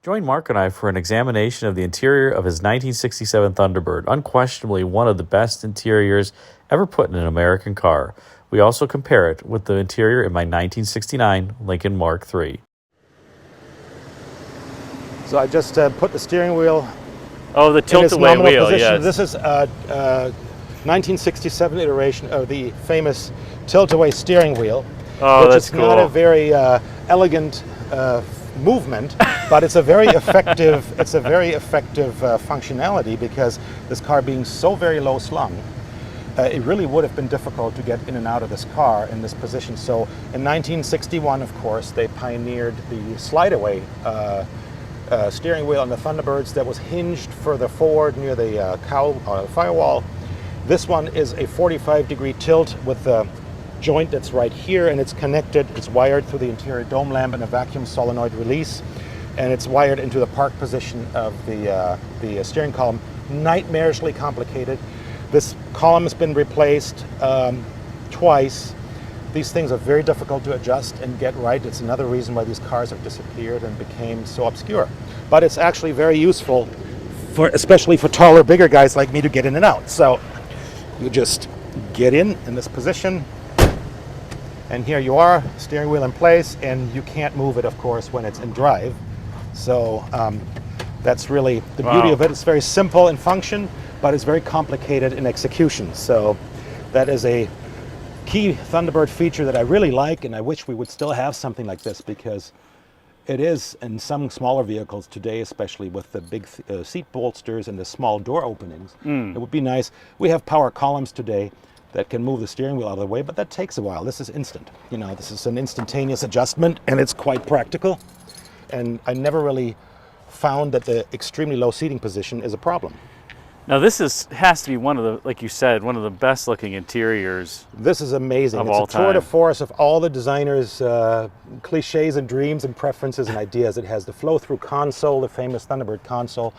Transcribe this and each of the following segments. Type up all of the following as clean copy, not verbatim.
Join Mark and I for an examination of the interior of his 1967 Thunderbird, unquestionably one of the best interiors ever put in an American car. We also compare it with the interior in my 1969 Lincoln Mark III. So I just put the steering wheel Oh, the tilt-away wheel, position. yes. This is a 1967 iteration of the famous tilt-away steering wheel, Oh, which that's is cool. not a very elegant movement, but it's a very effective. It's a very effective functionality because this car being so very low slung, it really would have been difficult to get in and out of this car in this position. So in 1961, of course, they pioneered the slide-away steering wheel on the Thunderbirds that was hinged further forward near the firewall. This one is a 45-degree tilt with the joint that's right here, and it's connected. It's wired through the interior dome lamp and a vacuum solenoid release, and it's wired into the park position of the steering column. Nightmarishly complicated. This column has been replaced twice. These things are very difficult to adjust and get right. It's another reason why these cars have disappeared and became so obscure. But it's actually very useful, especially for taller, bigger guys like me to get in and out. So you just get in this position, and here you are, steering wheel in place, and you can't move it, of course, when it's in drive. So that's really the beauty of it. It's very simple in function, but it's very complicated in execution. So that is a key Thunderbird feature that I really like, and I wish we would still have something like this, because it is in some smaller vehicles today, especially with the big seat bolsters and the small door openings. It would be nice. We have power columns today that can move the steering wheel out of the way, but that takes a while. This is instant. You know, this is an instantaneous adjustment, and it's quite practical. And I never really found that the extremely low seating position is a problem. Now this has to be one of the, like you said, one of the best looking interiors. This is amazing. Of it's all a tour de time. force of all the designers' cliches and dreams and preferences and ideas. It has the flow-through console, the famous Thunderbird console.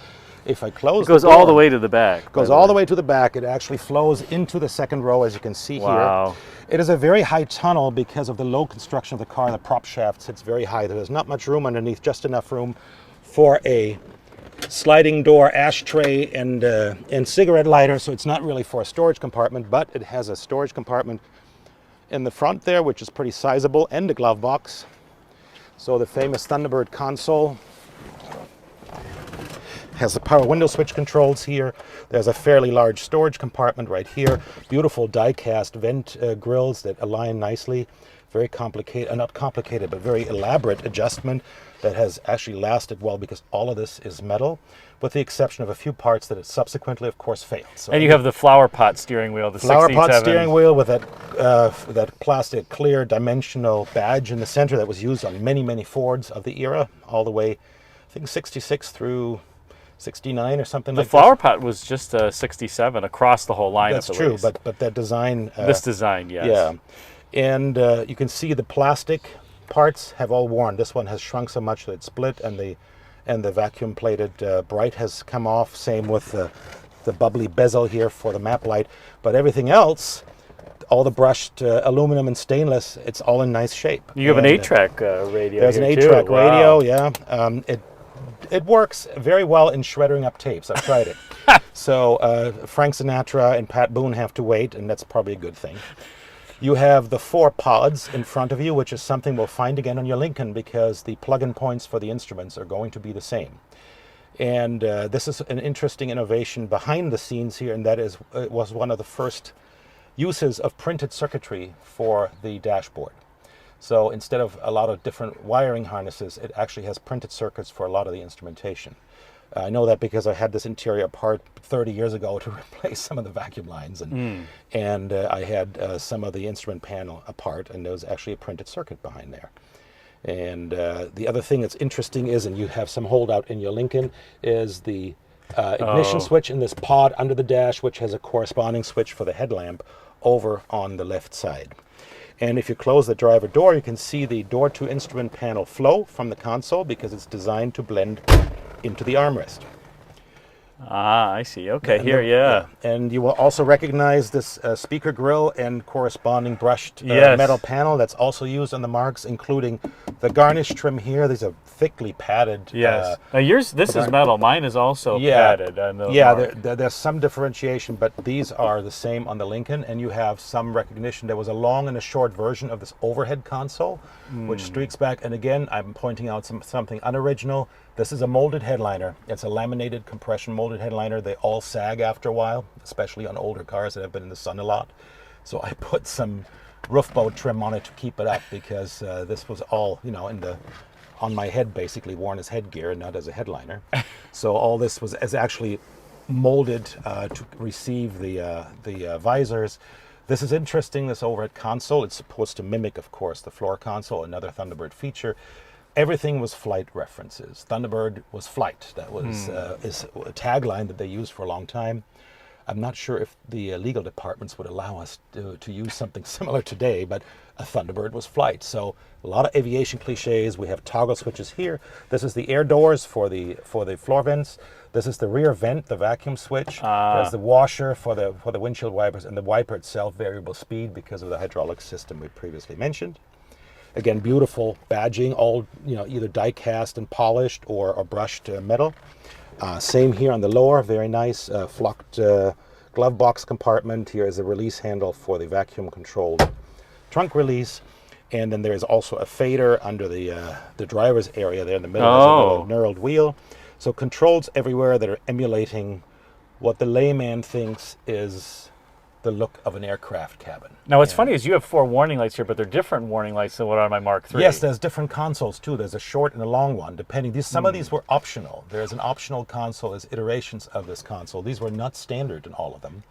If I close It goes the door, all the way to the back. goes all the way to the back. It actually flows into the second row, as you can see Wow. here. It is a very high tunnel because of the low construction of the car. The prop shaft sits very high. There's not much room underneath, just enough room for a sliding door ashtray and cigarette lighter. So it's not really for a storage compartment, but it has a storage compartment in the front there, which is pretty sizable, and a glove box. So the famous Thunderbird console has the power window switch controls here. There's a fairly large storage compartment right here. Beautiful die-cast vent grills that align nicely. Very complicated, not complicated, but very elaborate adjustment that has actually lasted well, because all of this is metal, with the exception of a few parts that it subsequently, of course, failed. So And you have the flower pot steering wheel, the flower pot 67. steering wheel with that plastic clear dimensional badge in the center that was used on many, many Fords of the era, all the way, I think, 66 through 69 or something like that. The flower pot was just a 67 across the whole line. That's at the true, least. but that design. This design, yes. Yeah, and you can see the plastic parts have all worn. This one has shrunk so much that it's split, and the vacuum plated bright has come off. Same with the bubbly bezel here for the map light. But everything else, all the brushed aluminum and stainless, it's all in nice shape. You have an 8-track radio. There's an here, 8-track too. Wow. radio, yeah. It works very well in shredding up tapes. I've tried it. So Frank Sinatra and Pat Boone have to wait, and that's probably a good thing. You have the 4 pods in front of you, which is something we'll find again on your Lincoln, because the plug-in points for the instruments are going to be the same. And this is an interesting innovation behind the scenes here, and that is, it was one of the first uses of printed circuitry for the dashboard. So instead of a lot of different wiring harnesses, it actually has printed circuits for a lot of the instrumentation. I know that because I had this interior part 30 years ago to replace some of the vacuum lines, and I had some of the instrument panel apart, and there was actually a printed circuit behind there. And the other thing that's interesting is, and you have some holdout in your Lincoln, is the ignition switch in this pod under the dash, which has a corresponding switch for the headlamp over on the left side. And if you close the driver door, you can see the door-to-instrument panel flow from the console, because it's designed to blend into the armrest. Ah, I see. Okay, And here, yeah. And you will also recognize this speaker grille and corresponding brushed Yes. metal panel that's also used on the marks, including the garnish trim here. These are thickly padded. Yes. Now yours, this is metal. Mine is also Yeah, padded. On the yeah. mark. There's some differentiation, but these are the same on the Lincoln, and you have some recognition. There was a long and a short version of this overhead console, which streaks back. And again, I'm pointing out something unoriginal. This is a molded headliner. It's a laminated compression molded headliner. They all sag after a while, especially on older cars that have been in the sun a lot. So I put some roof boat trim on it to keep it up, because this was all, on my head, basically worn as headgear, not as a headliner. So all this is actually molded to receive the visors. This is interesting, this overhead console. It's supposed to mimic, of course, the floor console, another Thunderbird feature. Everything was flight references. Thunderbird was flight. That was is a tagline that they used for a long time. I'm not sure if the legal departments would allow us to use something similar today, but a Thunderbird was flight. So a lot of aviation cliches. We have toggle switches here. This is the air doors for the floor vents. This is the rear vent, the vacuum switch. There's the washer for the windshield wipers, and the wiper itself, variable speed because of the hydraulic system we previously mentioned. Again, beautiful badging, all either die cast and polished or brushed metal. Same here on the lower, very nice flocked glove box compartment. Here is a release handle for the vacuum controlled trunk release, and then there is also a fader under the driver's area there in the middle. There's a little knurled wheel. So controls everywhere that are emulating what the layman thinks is the look of an aircraft cabin. Now, what's funny is you have 4 warning lights here, but they're different warning lights than what are on my Mark III. Yes, there's different consoles too. There's a short and a long one, depending. Some of these were optional. There's an optional console. There's iterations of this console. These were not standard in all of them.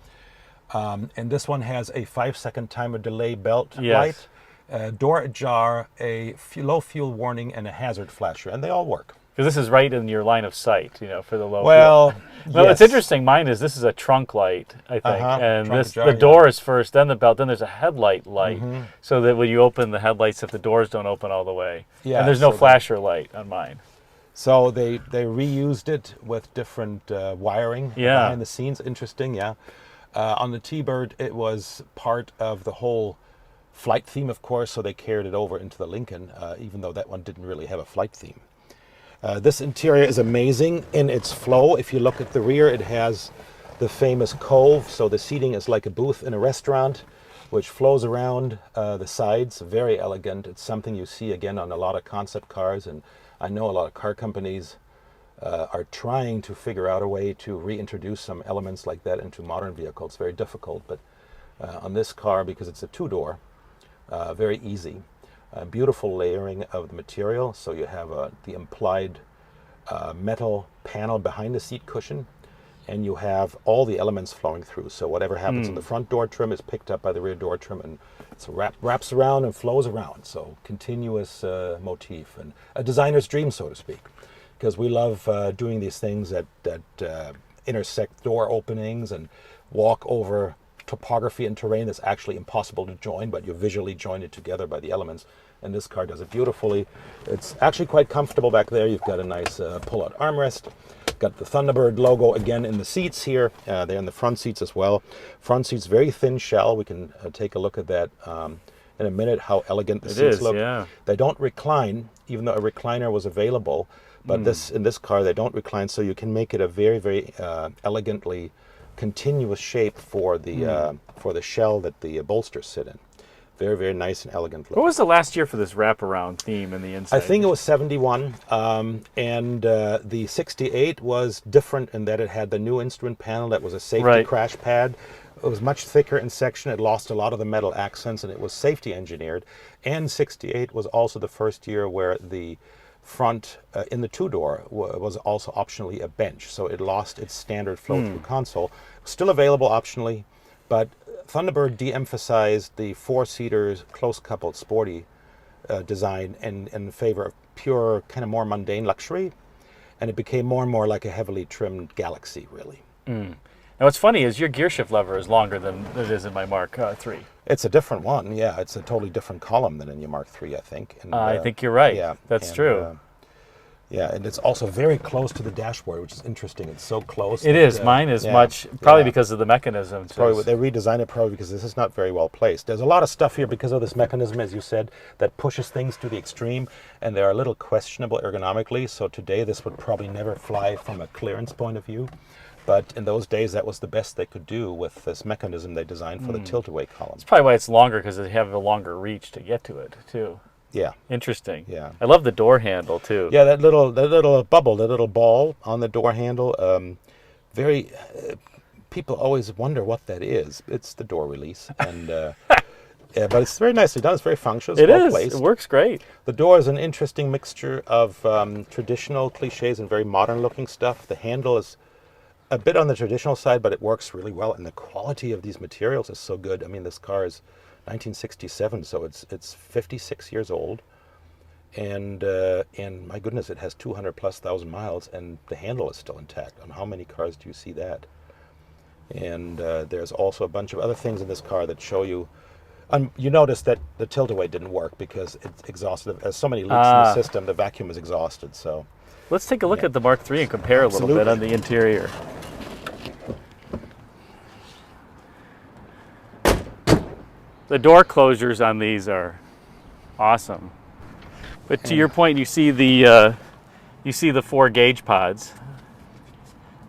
And this one has a 5-second timer delay belt light, door ajar, a low fuel warning, and a hazard flasher, and they all work. Because this is right in your line of sight, for the low fuel. No, yes. What's interesting, mine is this is a trunk light, I think. And the door is first, then the belt, then there's a headlight light. So that when you open the headlights, if the doors don't open all the way. Yeah, and there's no flasher light on mine. So they reused it with different wiring behind the scenes. Interesting, yeah. On the T-Bird, it was part of the whole flight theme, of course, so they carried it over into the Lincoln, even though that one didn't really have a flight theme. This interior is amazing in its flow. If you look at the rear, it has the famous cove, so the seating is like a booth in a restaurant, which flows around the sides. Very elegant. It's something you see again on a lot of concept cars, and I know a lot of car companies are trying to figure out a way to reintroduce some elements like that into modern vehicles. It's very difficult, but on this car, because it's a 2-door, very easy. Beautiful layering of the material, so you have the implied metal panel behind the seat cushion, and you have all the elements flowing through. So whatever happens in the front door trim is picked up by the rear door trim, and it wraps around and flows around. So continuous motif, and a designer's dream, so to speak, because we love doing these things that intersect door openings and walk over topography and terrain that's actually impossible to join, but you visually join it together by the elements. And this car does it beautifully. It's actually quite comfortable back there. You've got a nice pull-out armrest. Got the Thunderbird logo again in the seats here. They're in the front seats as well. Front seats, very thin shell. We can take a look at that in a minute, how elegant the seats look. Yeah. They don't recline, even though a recliner was available. But in this car, they don't recline, so you can make it a very, very elegantly continuous shape for the shell that the bolsters sit in. Very, very nice and elegant look. What was the last year for this wraparound theme in the inside? I think it was 71, and the 68 was different in that it had the new instrument panel that was a safety crash pad. It was much thicker in section. It lost a lot of the metal accents, and it was safety engineered. And 68 was also the first year where the front in the 2-door was also optionally a bench, so it lost its standard flow-through console. Still available optionally, but Thunderbird de-emphasized the 4-seater close-coupled sporty design in favor of pure, kind of more mundane luxury, and it became more and more like a heavily trimmed Galaxy, really. Now, what's funny is your gear shift lever is longer than it is in my Mark III. It's a different one, yeah. It's a totally different column than in your Mark III, I think. And, I think you're right. Yeah, that's true. Yeah, and it's also very close to the dashboard, which is interesting. It's so close. It is. Mine is much, probably because of the mechanism. Probably they redesigned it probably because this is not very well placed. There's a lot of stuff here because of this mechanism, as you said, that pushes things to the extreme, and they're a little questionable ergonomically. So today this would probably never fly from a clearance point of view. But in those days, that was the best they could do with this mechanism they designed for the tilt-away column. That's probably why it's longer, because they have a longer reach to get to it, too. Yeah. Interesting. Yeah. I love the door handle, too. Yeah, that little bubble, that little ball on the door handle, people always wonder what that is. It's the door release. And yeah, but it's very nicely done. It's very functional. It's well placed. It works great. The door is an interesting mixture of traditional cliches and very modern-looking stuff. The handle is a bit on the traditional side, but it works really well, and the quality of these materials is so good. I mean, this car is 1967, so it's 56 years old, and my goodness, it has 200,000+ miles, and the handle is still intact. On how many cars do you see that? And there's also a bunch of other things in this car that show you. You notice that the tilt-away didn't work because it's exhausted. There's so many leaks in the system, the vacuum is exhausted. So let's take a look at the Mark III and compare a little bit on the interior. The door closures on these are awesome. But to your point, you see the 4 gauge pods.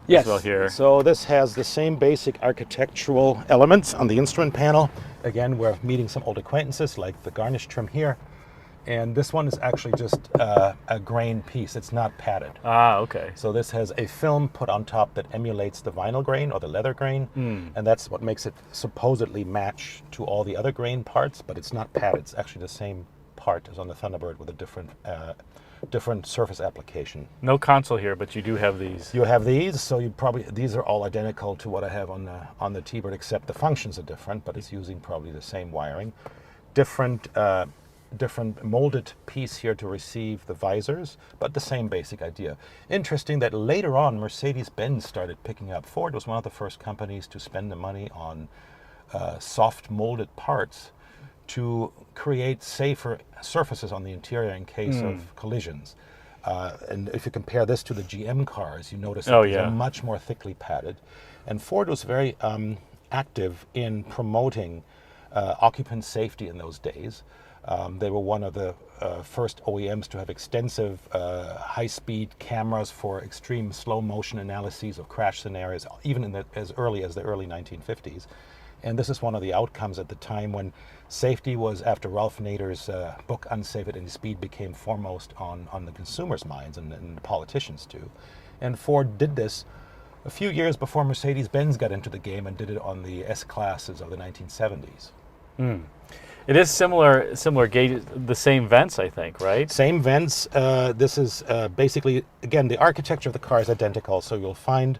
yes, as well here. So this has the same basic architectural elements on the instrument panel. Again, we're meeting some old acquaintances like the garnish trim here. And this one is actually just a grain piece. It's not padded. Ah, okay. So this has a film put on top that emulates the vinyl grain or the leather grain. And that's what makes it supposedly match to all the other grain parts, but it's not padded. It's actually the same part as on the Thunderbird with a different surface application. No console here, but you do have these. You have these, so these are all identical to what I have on the T-Bird, except the functions are different, but it's using probably the same wiring. Different molded piece here to receive the visors, but the same basic idea. Interesting that later on Mercedes-Benz started picking up. Ford was one of the first companies to spend the money on soft molded parts to create safer surfaces on the interior in case of collisions. And if you compare this to the GM cars, you notice that they're much more thickly padded. And Ford was very active in promoting occupant safety in those days. They were one of the first OEMs to have extensive high-speed cameras for extreme slow-motion analyses of crash scenarios, even as early as the early 1950s. And this is one of the outcomes at the time when safety was, after Ralph Nader's book Unsafe at Any Speed became foremost on the consumers' minds and the politicians too. And Ford did this a few years before Mercedes-Benz got into the game and did it on the S-classes of the 1970s. It is similar gauge, the same vents, I think, right? Same vents. This is basically, again, the architecture of the car is identical, so you'll find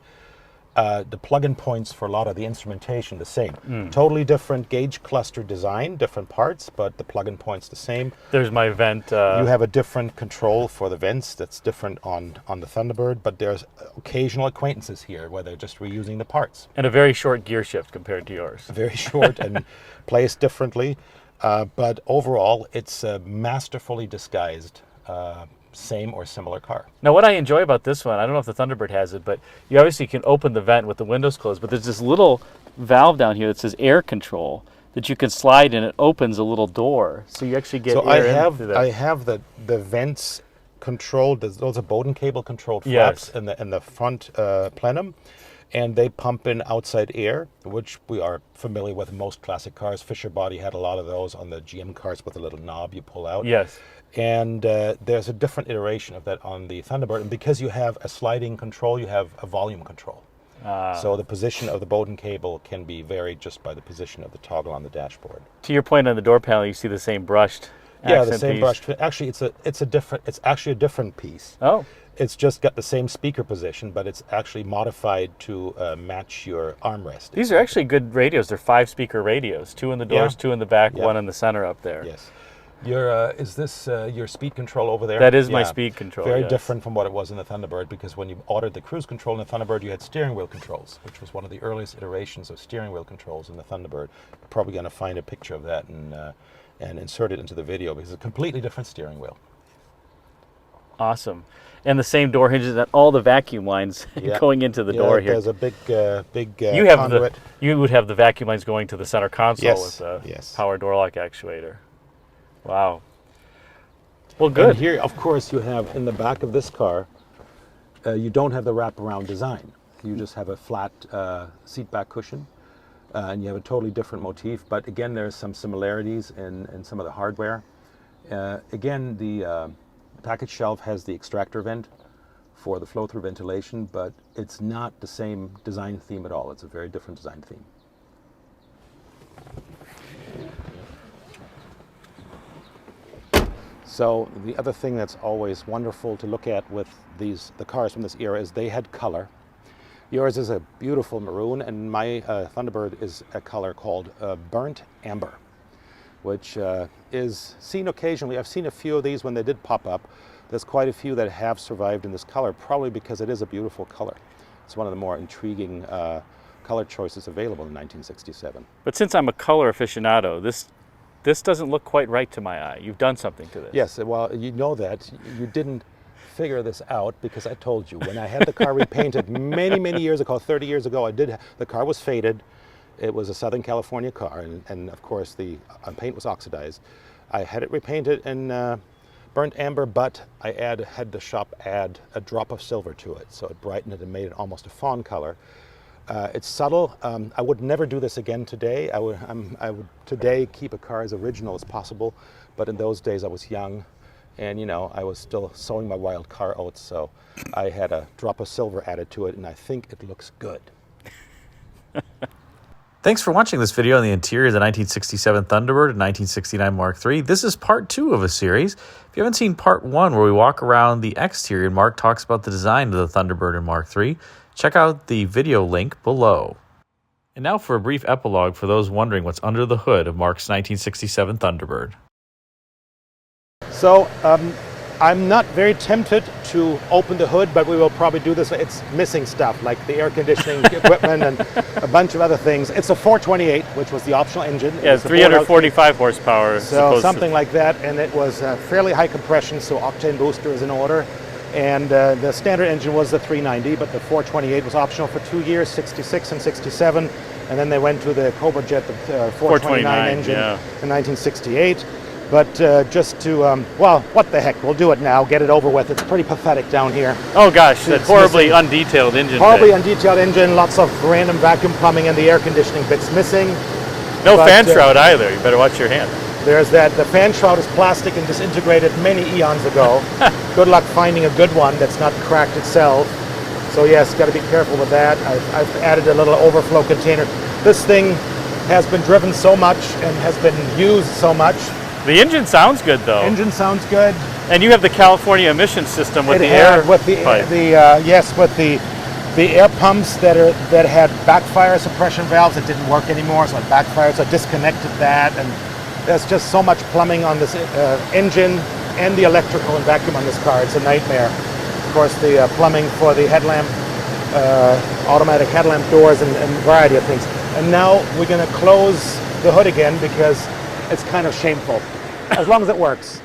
the plug-in points for a lot of the instrumentation the same. Totally different gauge cluster design, different parts, but the plug-in points the same. There's my vent. You have a different control for the vents that's different on the Thunderbird, but there's occasional acquaintances here where they're just reusing the parts. And a very short gear shift compared to yours. Very short and placed differently. But overall, it's a masterfully disguised same or similar car. Now, what I enjoy about this one, I don't know if the Thunderbird has it, but you obviously can open the vent with the windows closed, but there's this little valve down here that says air control that you can slide and it opens a little door. So you actually get air in through that. I have the vents controlled, those are Bowden cable controlled flaps in the front plenum. And they pump in outside air, which we are familiar with in most classic cars. Fisher Body had a lot of those on the GM cars with a little knob you pull out. Yes. And there's a different iteration of that on the Thunderbird. And because you have a sliding control, you have a volume control. So the position of the Bowden cable can be varied just by the position of the toggle on the dashboard. To your point on the door panel, you see the same brushed accent the same piece. brushed. Actually, it's actually a different piece. Oh. It's just got the same speaker position, but it's actually modified to match your armrest. These are actually good radios. They're 5-speaker radios. 2 in the doors, 2 in the back, 1 in the center up there. Yes. Is this your speed control over there? That is my speed control, Very yes. different from what it was in the Thunderbird, because when you ordered the cruise control in the Thunderbird, you had steering wheel controls, which was one of the earliest iterations of steering wheel controls in the Thunderbird. You're probably going to find a picture of that and insert it into the video, because it's a completely different steering wheel. Awesome. And the same door hinges and all the vacuum lines Yeah. going into the door here. There's a big You have conduit. you would have the vacuum lines going to the center console Yes, with the yes. power door lock actuator. Wow. Well, good. And here, of course, you have in the back of this car, you don't have the wraparound design. You just have a flat seat back cushion, and you have a totally different motif. But again, there's some similarities in some of the hardware. Again, the package shelf has the extractor vent for the flow-through ventilation, but it's not the same design theme at all. It's a very different design theme. So the other thing that's always wonderful to look at with the cars from this era is they had color. Yours is a beautiful maroon, and my Thunderbird is a color called burnt amber, which is seen occasionally. I've seen a few of these when they did pop up. There's quite a few that have survived in this color, probably because it is a beautiful color. It's one of the more intriguing color choices available in 1967. But since I'm a color aficionado, this doesn't look quite right to my eye. You've done something to this. Yes, well, you know that. You didn't figure this out because I told you. When I had the car repainted many, many years ago, 30 years ago, the car was faded. It was a Southern California car, and of course the paint was oxidized. I had it repainted in burnt amber, but I had the shop add a drop of silver to it, so it brightened it and made it almost a fawn color. It's subtle. I would never do this again today. I would today keep a car as original as possible, but in those days I was young, and I was still sowing my wild car oats, so I had a drop of silver added to it, and I think it looks good. Thanks for watching this video on the interior of the 1967 Thunderbird and 1969 Mark III. This is part 2 of a series. If you haven't seen part 1, where we walk around the exterior and Mark talks about the design of the Thunderbird and Mark III, check out the video link below. And now for a brief epilogue for those wondering what's under the hood of Mark's 1967 Thunderbird. So I'm not very tempted to open the hood, but we will probably do this. It's missing stuff like the air conditioning equipment and a bunch of other things. It's a 428, which was the optional engine. Yeah, 345 horsepower. So something like that, and it was fairly high compression, so octane booster is in order. And the standard engine was the 390, but the 428 was optional for 2 years, 66 and 67. And then they went to the Cobra Jet, the 429 engine in 1968. But just to, well, what the heck, we'll do it now, get it over with. It's pretty pathetic down here. Oh gosh, that horribly undetailed engine. Horribly undetailed engine, lots of random vacuum plumbing and the air conditioning bits missing. No fan shroud either, you better watch your hand. There's that. The fan shroud is plastic and disintegrated many eons ago. Good luck finding a good one that's not cracked itself. So yes, got to be careful with that. I've added a little overflow container. This thing has been driven so much and has been used so much. The engine sounds good though. Engine sounds good. And you have the California emission system with the air air with the air pumps that had backfire suppression valves that didn't work anymore, so it backfired. So I disconnected that, and there's just so much plumbing on this engine and the electrical and vacuum on this car. It's a nightmare. Of course, the plumbing for the headlamp, automatic headlamp doors, and a variety of things. And now we're going to close the hood again because it's kind of shameful, as long as it works.